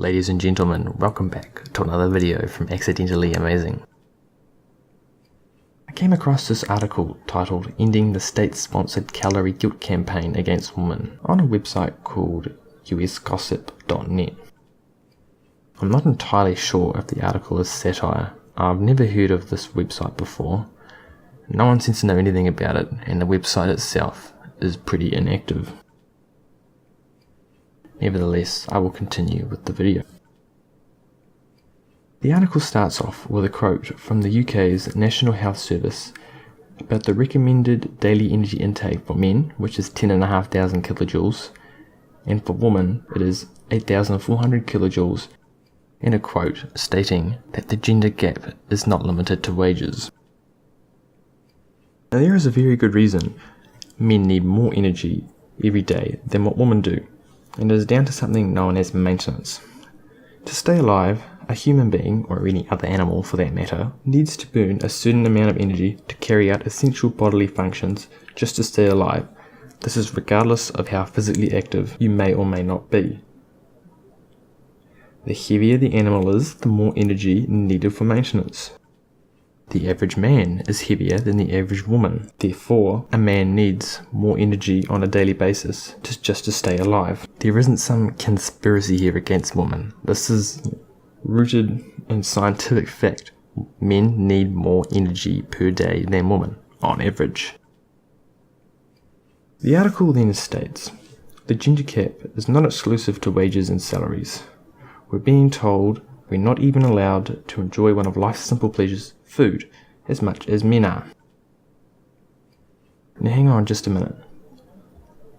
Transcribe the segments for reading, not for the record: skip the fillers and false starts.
Ladies and gentlemen, welcome back to another video from Accidentally Amazing. I came across this article titled Ending the State-Sponsored Calorie Guilt Campaign Against Women on a website called usgossip.net. I'm not entirely sure if the article is satire. I've never heard of this website before. No one seems to know anything about it, and the website itself is pretty inactive. Nevertheless, I will continue with the video. The article starts off with a quote from the UK's National Health Service about the recommended daily energy intake for men, which is 10,500 kilojoules, and for women it is 8,400 kilojoules, in a quote stating that the gender gap is not limited to wages. Now there is a very good reason men need more energy every day than what women do, and it is down to something known as maintenance. To stay alive, a human being, or any other animal for that matter, needs to burn a certain amount of energy to carry out essential bodily functions just to stay alive. This is regardless of how physically active you may or may not be. The heavier the animal is, the more energy needed for maintenance. The average man is heavier than the average woman. Therefore, a man needs more energy on a daily basis just to stay alive. There isn't some conspiracy here against women. This is rooted in scientific fact. Men need more energy per day than women, on average. The article then states, the gender gap is not exclusive to wages and salaries. We're being told we're not even allowed to enjoy one of life's simple pleasures, food, as much as men are. Now hang on just a minute.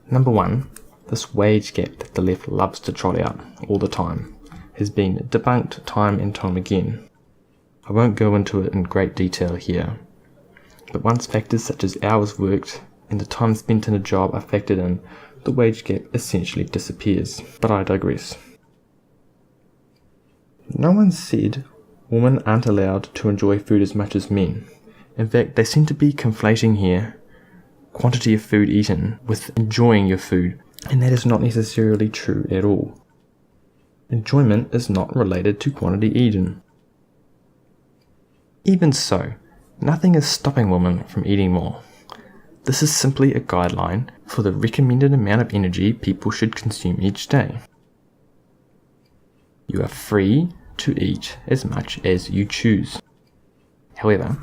Number one, this wage gap that the left loves to trot out all the time has been debunked time and time again. I won't go into it in great detail here, but once factors such as hours worked and the time spent in a job are factored in, the wage gap essentially disappears. But I digress. No one said women aren't allowed to enjoy food as much as men. In fact, they seem to be conflating here quantity of food eaten with enjoying your food, and that is not necessarily true at all. Enjoyment is not related to quantity eaten. Even so, nothing is stopping women from eating more. This is simply a guideline for the recommended amount of energy people should consume each day. You are free to eat as much as you choose. However,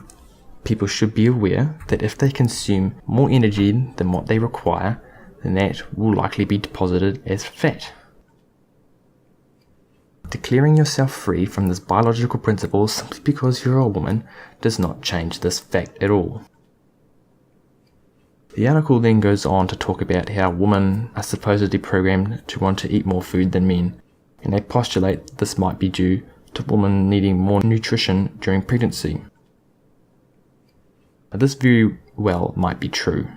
people should be aware that if they consume more energy than what they require, then that will likely be deposited as fat. Declaring yourself free from this biological principle simply because you're a woman does not change this fact at all. The article then goes on to talk about how women are supposedly programmed to want to eat more food than men, and they postulate this might be due to women needing more nutrition during pregnancy. This very well might be true,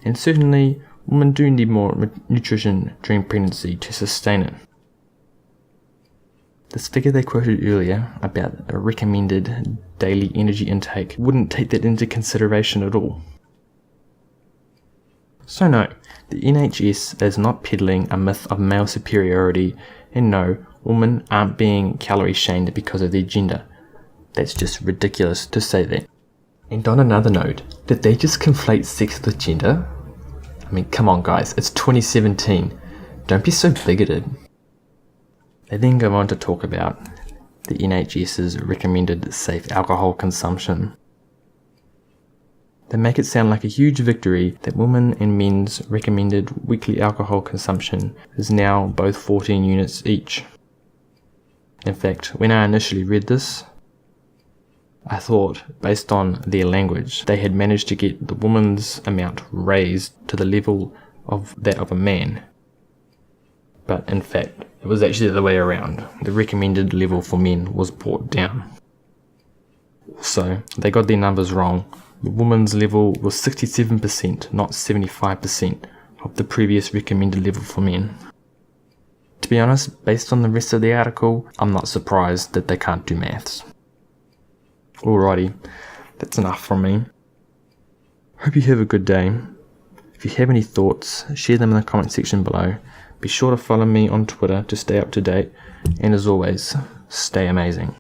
and certainly women do need more nutrition during pregnancy to sustain it. This figure they quoted earlier about a recommended daily energy intake wouldn't take that into consideration at all. So no, the NHS is not peddling a myth of male superiority, and no, women aren't being calorie shamed because of their gender. That's just ridiculous to say that. And on another note, did they just conflate sex with gender? I mean, come on guys, it's 2017. Don't be so bigoted. They then go on to talk about the NHS's recommended safe alcohol consumption. They make it sound like a huge victory that women and men's recommended weekly alcohol consumption is now both 14 units each. In fact, when I initially read this, I thought, based on their language, they had managed to get the woman's amount raised to the level of that of a man. But in fact, it was actually the other way around. The recommended level for men was brought down. So, they got their numbers wrong. The woman's level was 67%, not 75% of the previous recommended level for men. To be honest, based on the rest of the article, I'm not surprised that they can't do maths. Alrighty, that's enough from me. Hope you have a good day. If you have any thoughts, share them in the comment section below. Be sure to follow me on Twitter to stay up to date, and as always, stay amazing.